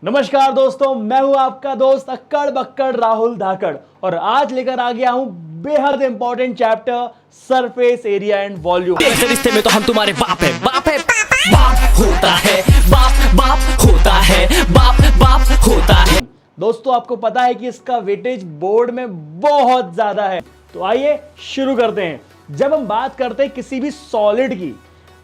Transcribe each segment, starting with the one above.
नमस्कार दोस्तों, मैं हूं आपका दोस्त अक्कड़ बक्कड़ राहुल धाकड़ और आज लेकर आ गया हूं बेहद important chapter surface area and volume. ऐसे रिश्ते में तो हम तुम्हारे बाप है, बाप है, बाप होता है, बाप बाप होता है, बाप बाप होता है। दोस्तों आपको पता है कि इसका वेटेज बोर्ड में बहुत ज्यादा है, तो आइए शुरू करते हैं। जब हम बात करते हैं किसी भी सॉलिड की,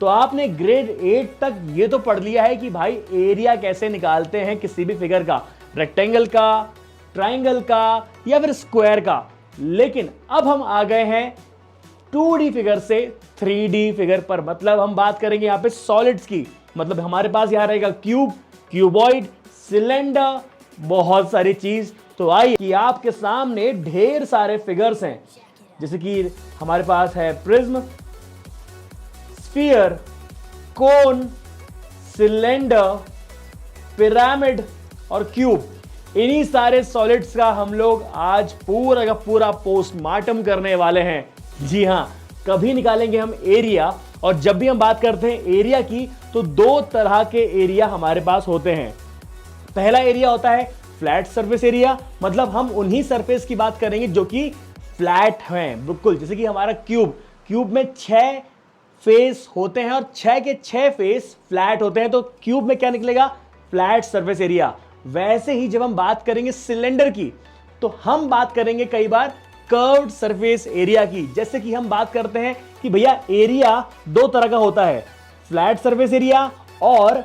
तो आपने ग्रेड 8 तक ये तो पढ़ लिया है कि भाई एरिया कैसे निकालते हैं किसी भी फिगर का, रेक्टेंगल का, ट्राइंगल का या फिर स्क्वायर का। लेकिन अब हम आ गए हैं 2D फिगर से 3D फिगर पर, मतलब हम बात करेंगे यहां पे सॉलिड्स की। मतलब हमारे पास यहां रहेगा क्यूब, क्यूबॉइड, सिलेंडर, बहुत सारी चीज। तो आइए कि आपके सामने ढेर सारे फिगर्स हैं, जैसे कि हमारे पास है प्रिज्म, स्फीयर, कोन, सिलेंडर, पिरामिड और क्यूब। इन्हीं सारे सॉलिड्स का हम लोग आज पूरा का पूरा पोस्टमार्टम करने वाले हैं। जी हां, कभी निकालेंगे हम एरिया। और जब भी हम बात करते हैं एरिया की, तो दो तरह के एरिया हमारे पास होते हैं। पहला एरिया होता है फ्लैट सरफेस एरिया, मतलब हम उन्हीं सरफेस की बात करेंगे जो कि फ्लैट हैं, बिल्कुल जैसे कि हमारा क्यूब। क्यूब में 6 फेस होते हैं और 6 के 6 फेस फ्लैट होते हैं, तो क्यूब में क्या निकलेगा? Flat surface area. वैसे ही जब हम बात करेंगे सिलेंडर की, तो हम बात करेंगे कई बार कर्व्ड सरफेस एरिया की। जैसे कि हम बात करते हैं कि भैया एरिया दो तरह का होता है, फ्लैट सरफेस एरिया और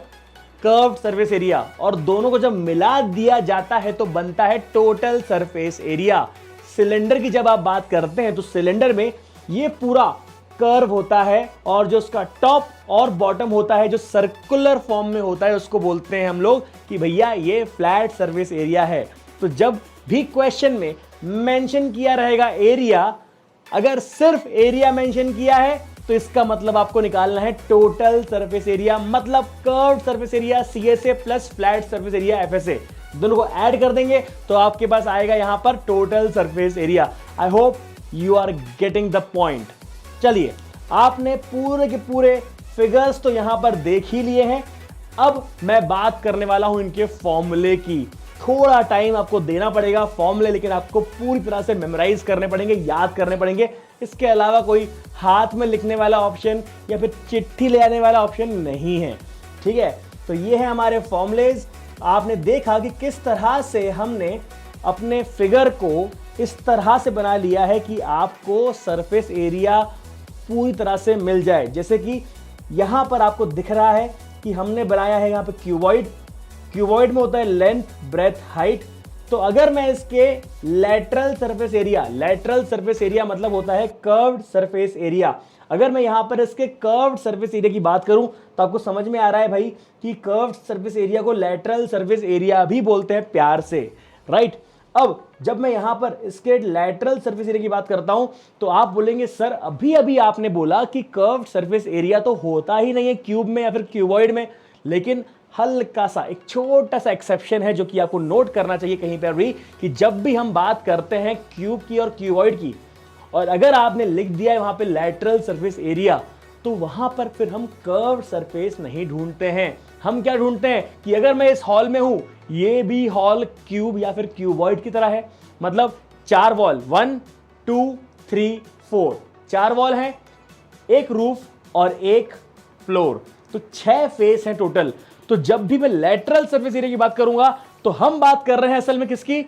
कर्व्ड सरफेस एरिया, और दोनों को जब मिला दिया जाता है तो बनता है टोटल सरफेस एरिया। सिलेंडर की जब आप बात करते हैं तो सिलेंडर में ये पूरा कर्व होता है और जो उसका टॉप और बॉटम होता है, जो सर्कुलर फॉर्म में होता है, उसको बोलते हैं हम लोग कि भैया ये फ्लैट सरफेस एरिया है। तो जब भी क्वेश्चन में मेंशन किया रहेगा एरिया, अगर सिर्फ एरिया मेंशन किया है तो इसका मतलब आपको निकालना है टोटल सरफेस एरिया, मतलब curved surface area CSA plus flat surface area FSA, दोनों को ऐड कर देंगे तो आपके पास आएगा यहां पर total surface area. I hope you are getting the point. चलिए, आपने पूरे के पूरे फिगर्स तो यहां पर देख ही लिए हैं। अब मैं बात करने वाला हूं इनके फॉर्मूले की। थोड़ा टाइम आपको देना पड़ेगा फॉर्मूले, लेकिन आपको पूरी तरह से मेमोराइज करने पड़ेंगे, याद करने पड़ेंगे। इसके अलावा कोई हाथ में लिखने वाला ऑप्शन या फिर चिट्ठी ले आने वाला ऑप्शन नहीं है, ठीक है? तो ये है हमारे फॉर्मूलेज। आपने देखा कि किस तरह से हमने अपने फिगर को इस तरह से बना लिया है कि आपको सरफेस एरिया पूरी तरह से मिल जाए। जैसे कि यहां पर आपको दिख रहा है कि हमने बनाया है यहां पे क्यूबॉइड। क्यूबॉइड में होता है लेंथ, ब्रेथ, हाइट। तो अगर मैं इसके लेटरल सरफेस एरिया मतलब होता है कर्व्ड सरफेस एरिया, अगर मैं यहां पर इसके कर्व्ड सरफेस एरिया की बात करूं तो आपको समझ में आ रहा है भाई कि कर्व्ड सरफेस एरिया को लेटरल सरफेस एरिया भी बोलते हैं प्यार से, राइट? अब जब मैं यहां पर इसके लेटरल सरफेस एरिया की बात करता हूं तो आप बोलेंगे सर अभी अभी आपने बोला कि कर्व्ड सरफेस एरिया तो होता ही नहीं है क्यूब में या फिर क्यूबॉइड में। लेकिन हल्का सा एक छोटा सा एक्सेप्शन है जो कि आपको नोट करना चाहिए कहीं पर भी, कि जब भी हम बात करते हैं क्यूब की और क्यूबॉइड की, और अगर आपने लिख दिया है वहां पे लेटरल सरफेस एरिया, तो वहां पर फिर हम कर्व्ड सरफेस नहीं ढूंढते हैं। हम क्या ढूंढते हैं कि अगर मैं इस हॉल में हूं, ये भी हॉल क्यूब या फिर क्यूबॉइड की तरह है, मतलब 4 वॉल, 1 2 3 4, 4 वॉल हैं, एक रूफ और एक फ्लोर, तो 6 फेस हैं टोटल। तो जब भी मैं लेटरल सरफेस एरिया की बात करूंगा तो हम बात कर रहे हैं असल में किसकी?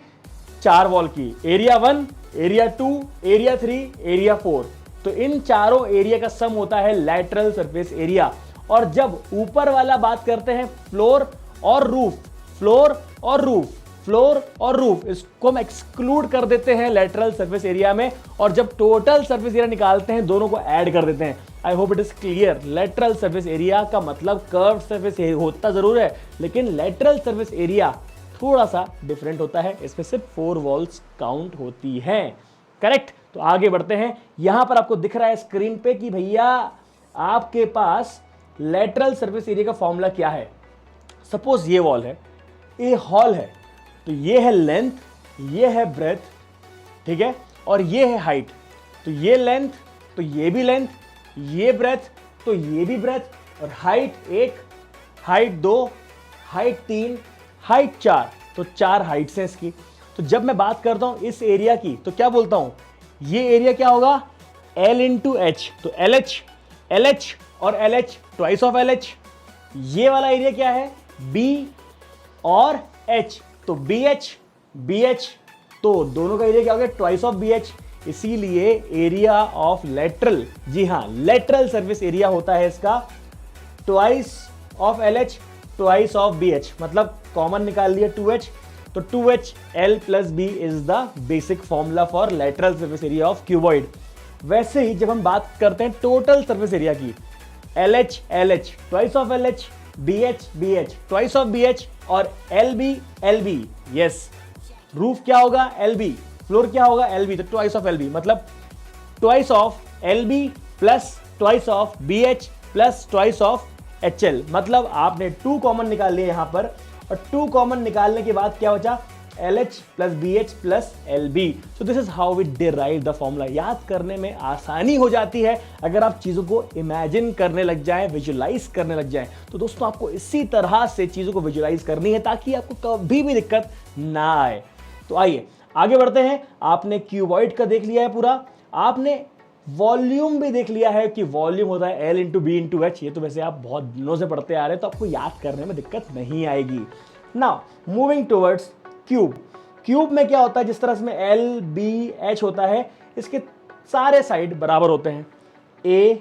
4 वॉल की। Area 1, area 2, area 3, area 4। तो इन चारों एरिया का सम होता है लेटरल सरफेस एरिया। और जब ऊपर वाला बात करते हैं फ्लोर और रूफ, फ्लोर और रूफ, फ्लोर और रूफ, इसको हम एक्सक्लूड कर देते हैं लेटरल सरफेस एरिया में, और जब टोटल सरफेस एरिया निकालते हैं दोनों को ऐड कर देते हैं। आई hope it is clear. Lateral surface area का मतलब कर्व्ड सरफेस होता जरूर है, लेकिन लेटरल सरफेस एरिया थोड़ा सा डिफरेंट होता है, इसमें सिर्फ 4 वॉल्स काउंट होती हैं। करेक्ट? तो आगे बढ़ते हैं। यहां पर आपको दिख रहा है स्क्रीन पे कि भैया आपके पास लेटरल सरफेस एरिया का फॉर्मूला क्या है। सपोज ये वॉल है, ये हॉल है, तो ये है लेंथ, ये है ब्रेथ, ठीक है, और ये है हाइट। तो ये लेंथ, तो ये भी लेंथ, ये ब्रेथ, तो ये भी ब्रेथ, और हाइट 1, हाइट 2, हाइट 3, हाइट 4, तो 4 हाइट्स हैं इसकी। तो जब मैं बात करता हूं इस एरिया की तो क्या बोलता हूं, ये एरिया क्या होगा, L इंटू एच, तो LH और LH ट्वाइस ऑफ LH। ये वाला एरिया क्या है, B और H, तो BH, तो दोनों का एरिया क्या हो गया, ट्वाइस ऑफ BH। इसीलिए एरिया ऑफ लेटरल, जी हाँ, लेटरल सर्फेस एरिया होता है इसका twice of LH twice of BH, मतलब कॉमन निकाल लिया 2H, तो 2H L plus B is the basic formula for lateral surface area of cuboid. वैसे ही जब हम बात करते हैं टोटल सर्फेस एरिया की, LH twice of LH, BH twice of BH और LB, यस, रूफ क्या होगा LB, फ्लोर क्या होगा LB, तो ट्वाइस ऑफ LB, मतलब twice of LB plus twice of BH plus twice of HL, मतलब आपने 2 कॉमन निकाल लिए यहां पर, और 2 कॉमन निकालने के बाद क्या बचा, LH plus BH plus LB। So this is how we derive the formula. याद करने में आसानी हो जाती है अगर आप चीज़ों को इमेजिन करने लग जाएं, विजुलाइज करने लग जाएं। तो दोस्तों आपको इसी तरह से चीज़ों को विजुलाइज करनी है ताकि आपको कभी भी दिक्कत ना आए। तो आइए आगे बढ़ते हैं। आपने क्यूबॉइड का देख लिया है पूरा, आपने वॉल्यूम भी देख लिया है कि वॉल्यूम होता है L into B into H. ये तो वैसे आप बहुत दिनों से पढ़ते आ रहे हैं तो आपको याद करने में दिक्कत नहीं आएगी। Now moving towards cube. Cube में क्या होता है, जिस तरह से L B H होता है, इसके सारे साइड बराबर होते हैं, A।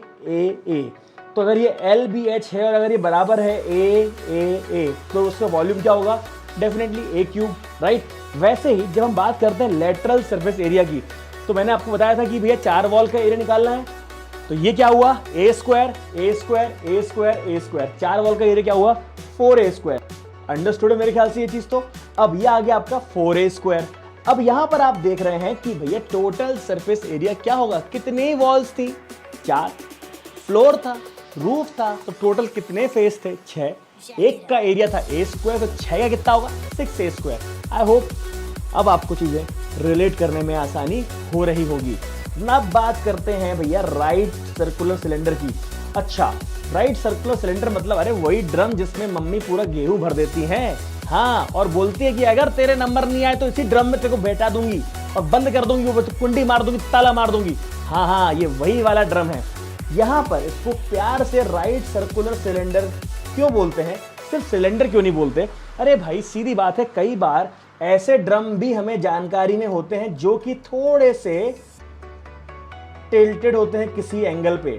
तो अगर ये L B H है और अगर ये बराबर है A, तो उसका वॉल्यूम क्या होगा, डेफिनेटली A क्यूब, राइट। वैसे ही जब हम बात करते हैं लेटरल सरफेस एरिया की, तो मैंने आपको बताया था कि भैया 4 वॉल का एरिया निकालना है, तो ये क्या हुआ, A स्क्वायर, 4 वॉल का एरिया क्या हुआ, 4A। अंडरस्टूड है मेरे ख्याल से ये चीज। तो अब ये आ गया आपका 4A। अब यहां पर आप देख रहे हैं कि भैया टोटल सरफेस एरिया क्या होगा, कितने वॉल्स थी, 4, फ्लोर था, रूफ था, तो टोटल कितने फेस थे, 6, एक का एरिया था A स्क्वायर, तो 6 का कितना होगा, 6A। आई होप अब आपको चीजें रिलेट करने में आसानी हो रही होगी। अब बात करते हैं भैया राइट सर्कुलर सिलेंडर की। अच्छा, राइट सर्कुलर सिलेंडर मतलब अरे वही ड्रम जिसमें मम्मी पूरा गेहूं भर देती हैं, हाँ, और बोलती है कि अगर तेरे नंबर नहीं आए तो इसी ड्रम में तेरे को बैठा दूंगी और बंद कर दूंगी, वो कुंडी मार दूंगी, ताला मार दूंगी। हाँ, ये वही वाला ड्रम है। यहाँ पर इसको प्यार से राइट सर्कुलर सिलेंडर क्यों बोलते हैं, सिर्फ सिलेंडर क्यों नहीं बोलते? अरे भाई सीधी बात है, कई बार ऐसे ड्रम भी हमें जानकारी में होते हैं जो कि थोड़े से टिल्टेड होते हैं किसी एंगल पे,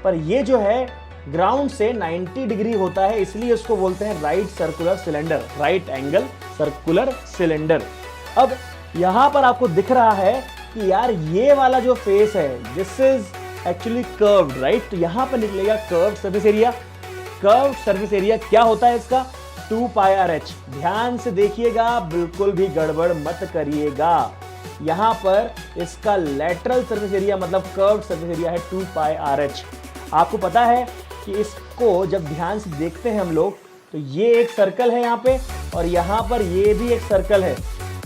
पर ये जो है ग्राउंड से 90 डिग्री होता है, इसलिए उसको बोलते हैं right circular cylinder, right angle circular cylinder. अब यहां पर आपको दिख रहा है कि यार ये वाला जो फेस है this is actually curved, right. तो यहां पर निकलेगा curved surface area. Curved surface area क्या होता है इसका, 2 पाई आर एच। ध्यान से देखिएगा, बिल्कुल भी गड़बड़ मत करिएगा। यहां पर इसका लेटरल सर्फेस एरिया मतलब कर्व्ड सर्फेस एरिया है 2 पाई आर एच। आपको पता है कि इसको जब ध्यान से देखते हैं हम लोग तो ये एक सर्कल है यहाँ पे और यहाँ पर ये भी एक सर्कल है,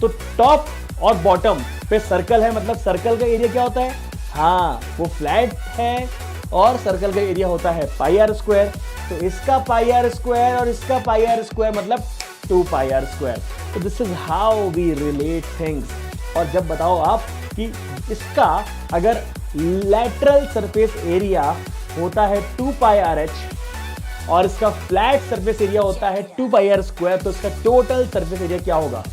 तो टॉप और बॉटम पे सर्कल है, मतलब सर्कल का एरिया क्या होता है, हाँ वो फ्लैट है और सर्कल का एरिया होता है पाई आर स्क्वायर। तो इसका पाई आर स्क्वायर और इसका पाई आर स्क्वायर मतलब 2 पाई आर स्क्वायर। तो this is how we relate things. और जब बताओ आप कि इसका अगर लेटरल सरफेस एरिया होता है 2 पाई आर एच और इसका फ्लैट सरफेस एरिया होता है 2 पाई आर स्क्वायर, तो इसका टोटल सरफेस एरिया क्या होगा,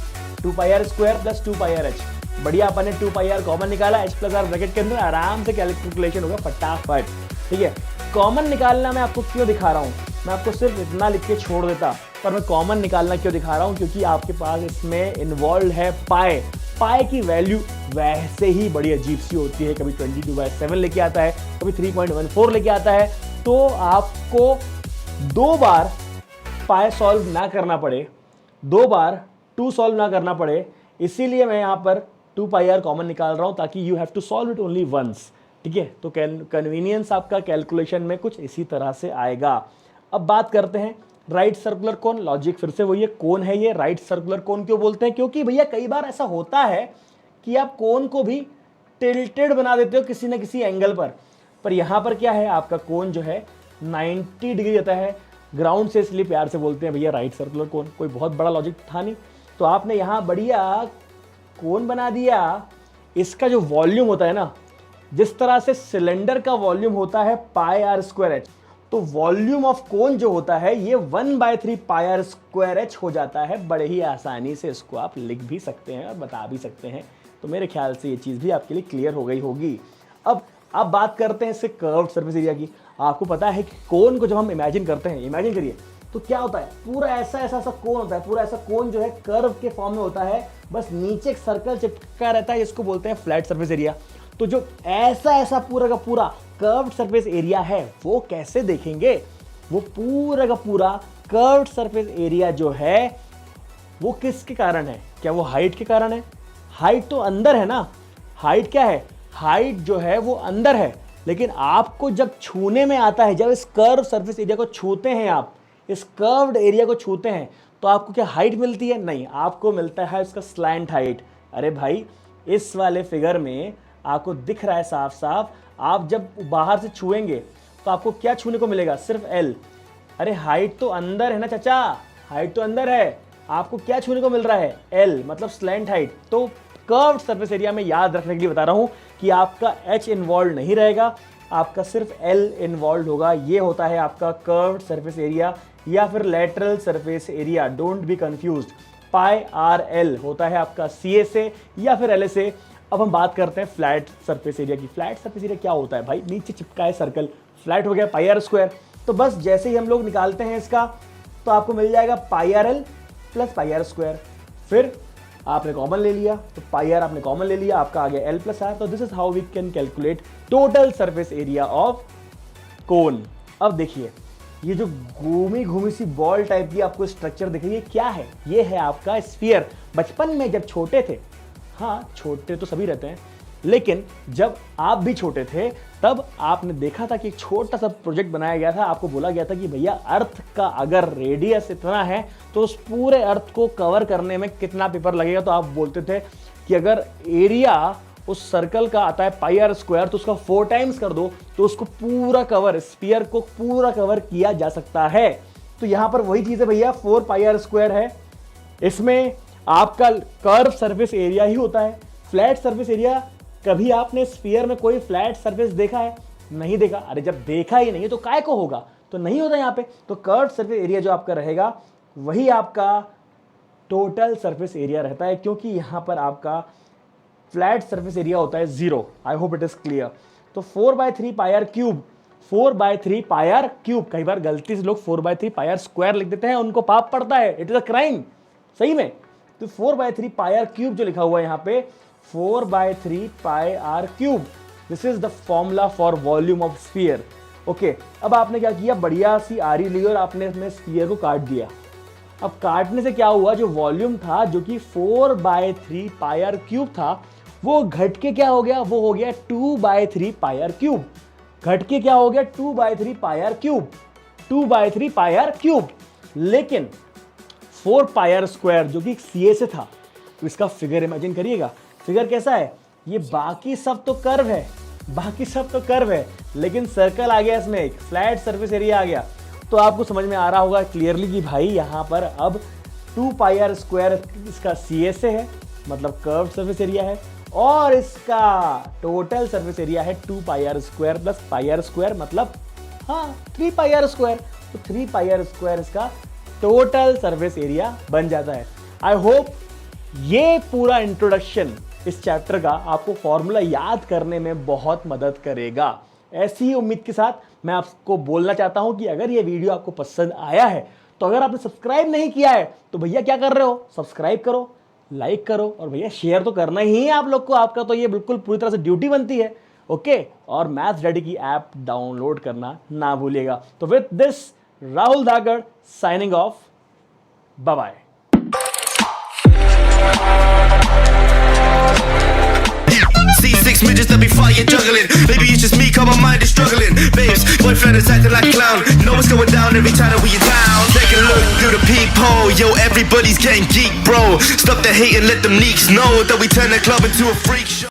2 pi R square plus 2 pi R H. बढ़िया, अपन ने 2 पाई आर कॉमन निकाला, एच प्लस आर ब्रैकेट के अंदर आराम से कैलकुलेशन होगा फटाफट, ठीक है। कॉमन निकालना मैं आपको क्यों दिखा रहा हूँ, मैं आपको सिर्फ इतना लिख के छोड़ देता, पर मैं कॉमन निकालना क्यों दिखा रहा हूँ, क्योंकि आपके पास इसमें इन्वॉल्व है पाई। पाई की वैल्यू वैसे ही बड़ी अजीब सी होती है, कभी 22/7 लेके आता है, कभी 3.14 लेके आता है। तो आपको 2 बार पाई सॉल्व ना करना पड़े, 2 बार 2 सॉल्व ना करना पड़े, इसीलिए मैं यहाँ पर 2 पाई आर कॉमन निकाल रहा हूँ ताकि you have to solve it only once, ठीक है। तो कन्वीनियंस आपका कैलकुलेशन में कुछ इसी तरह से आएगा। अब बात करते हैं राइट सर्कुलर कोन। लॉजिक फिर से वही है, कोन है ये, राइट सर्कुलर कोन क्यों बोलते हैं, क्योंकि भैया कई बार ऐसा होता है कि आप कोन को भी टिल्टेड बना देते हो किसी न किसी एंगल पर यहाँ पर क्या है, आपका कोन जो है 90 डिग्री आता है ग्राउंड से इसलिए प्यार से बोलते हैं भैया राइट सर्कुलर कोन, कोई बहुत बड़ा लॉजिक था नहीं। तो आपने यहाँ बढ़िया कोन बना दिया। इसका जो वॉल्यूम होता है ना, जिस तरह से सिलेंडर का वॉल्यूम होता है पाई आर स्क्वायर एच, तो वॉल्यूम ऑफ कोन जो होता है ये 1/3 पाई आर स्क्वायर एच हो जाता है। बड़े ही आसानी से इसको आप लिख भी सकते हैं और बता भी सकते हैं। तो मेरे ख्याल से ये चीज़ भी आपके लिए क्लियर हो गई होगी। अब बात करते हैं इससे कर्व्ड सरफेस एरिया की। आपको पता है कि कोन को जब हम इमेजिन करते हैं, इमेजिन करिए तो क्या होता है, पूरा ऐसा कोन होता है, पूरा ऐसा कोन जो है कर्व के फॉर्म में होता है, बस नीचे एक सर्कल चिपका रहता है जिसको बोलते हैं फ्लैट सरफेस एरिया। तो जो ऐसा पूरा का पूरा कर्व्ड सरफेस एरिया है वो कैसे देखेंगे? वो पूरा का पूरा कर्व्ड सरफेस एरिया जो है वो किसके कारण है? क्या वो हाइट के कारण है? हाइट तो अंदर है ना। हाइट क्या है? हाइट जो है वो अंदर है, लेकिन आपको जब छूने में आता है, जब इस कर्व सरफेस एरिया को छूते हैं, आप इस कर्व्ड एरिया को छूते हैं, तो आपको क्या हाइट मिलती है? नहीं, आपको मिलता है उसका स्लैंट हाइट। अरे भाई, इस वाले फिगर में आपको दिख रहा है साफ साफ, आप जब बाहर से छुएंगे तो आपको क्या छूने को मिलेगा? सिर्फ एल। अरे हाइट तो अंदर है ना चाचा, हाइट तो अंदर है, आपको क्या छूने को मिल रहा है? एल, मतलब स्लैंट हाइट। तो कर्व्ड सरफेस एरिया में याद रखने के लिए बता रहा हूं कि आपका एच इन्वॉल्व नहीं रहेगा, आपका सिर्फ एल इन्वॉल्व होगा। ये होता है आपका कर्व्ड सरफेस एरिया या फिर lateral surface area. Don't be confused. Pi R L होता है आपका CSA या फिर LSA। अब हम बात करते हैं फ्लैट सरफेस एरिया की। फ्लैट सरफेस एरिया क्या होता है भाई? नीचे चिपका है सर्कल, फ्लैट हो गया पाई आर स्क्वायर। तो बस जैसे ही हम लोग निकालते हैं इसका, तो आपको मिल जाएगा pi R L plus pi R square. फिर आपने कॉमन ले लिया, तो पाई आर आपने कॉमन ले लिया, आपका आ गया एल प्लस आर। तो this is how we can calculate total surface area of cone. अब देखिए, ये जो घूमी सी बॉल टाइप की आपको स्ट्रक्चर दिख रही है, क्या है? ये है आपका स्फीयर। बचपन में जब छोटे थे, हाँ छोटे तो सभी रहते हैं, लेकिन जब आप भी छोटे थे तब आपने देखा था कि एक छोटा सा प्रोजेक्ट बनाया गया था। आपको बोला गया था कि भैया अर्थ का अगर रेडियस इतना है तो उस पूरे अर्थ को कवर करने में कितना पेपर लगेगा? तो आप बोलते थे कि अगर एरिया उस सर्कल का आता है पाई आर स्क्वायर, तो उसका 4 टाइम्स कर दो तो उसको पूरा कवर, स्फीयर को पूरा कवर किया जा सकता है। तो यहां पर वही चीज है भैया, 4 पाई आर स्क्वायर है। इसमें आपका कर्व सरफेस एरिया ही होता है। फ्लैट सरफेस एरिया, कभी आपने स्फीयर में कोई फ्लैट सरफेस देखा है? नहीं देखा। अरे जब देखा ही नहीं है तो काय को होगा? तो नहीं होता यहाँ पे। तो कर्व सरफेस एरिया जो आपका रहेगा वही आपका टोटल सरफेस एरिया रहता है, क्योंकि यहाँ पर आपका फ्लैट सरफेस एरिया होता है 0। I hope it is clear. तो 4/3 pi R cube, 4/3 pi R cube. कई बार गलती से लोग 4/3 पाई आर स्क्वायर लिख देते हैं, उनको पाप पड़ता है, इट इज अ क्राइम सही में। तो 4/3 पाई आर क्यूब जो लिखा हुआ है यहाँ पे, 4/3 pi R cube, this is the formula for volume of sphere. Okay, अब आपने क्या किया, बढ़िया सी आरी ली और आपने अपने स्फीयर को काट दिया। अब काटने से क्या हुआ, जो वॉल्यूम था जो कि 4/3 पाई आर क्यूब था, वो घट के क्या हो गया? वो हो गया 2/3 पाई आर क्यूब। घट के क्या हो गया? 2/3 pi R cube, 2/3 pi R cube. लेकिन 4 पाई आर स्क्वायर जो कि CSA था, तो इसका फिगर इमेजिन करिएगा। फिगर कैसा है? ये बाकी सब तो कर्व है, बाकी सब तो कर्व है, लेकिन सर्कल आ गया, इसमें एक फ्लैट सरफेस एरिया आ गया। तो आपको समझ में आ रहा होगा क्लियरली कि भाई यहाँ पर अब 2 पाई आर स्क्वायर इसका CSA है, मतलब कर्व सरफेस एरिया है, और इसका टोटल सरफेस एरिया है 2 pi R square plus pi R square, मतलब हाँ 3 पाई आर स्क्वायर। तो 3 पाई आर स्क्वायर इसका टोटल सरफेस एरिया बन जाता है। आई होप ये पूरा इंट्रोडक्शन इस चैप्टर का आपको फॉर्मूला याद करने में बहुत मदद करेगा। ऐसी ही उम्मीद के साथ मैं आपको बोलना चाहता हूं कि अगर ये वीडियो आपको पसंद आया है, तो अगर आपने सब्सक्राइब नहीं किया है तो भैया क्या कर रहे हो, सब्सक्राइब करो, लाइक करो, और भैया शेयर तो करना ही है आप लोग को। आपका तो ये बिल्कुल पूरी तरह से ड्यूटी बनती है। ओके, और मैथ्स डैडी की ऐप डाउनलोड करना ना भूलिएगा। तो with this, Rahul Dhagad signing off, bye bye. C6 midgets that be fire juggling. Maybe it's just me, cause my mind is struggling. Babes, boyfriend is acting like a clown. Know what's going down every time that we in town. Take a look through the peephole. Yo, everybody's getting geek, bro. Stop the hate and let them leaks know that we turn the club into a freak show.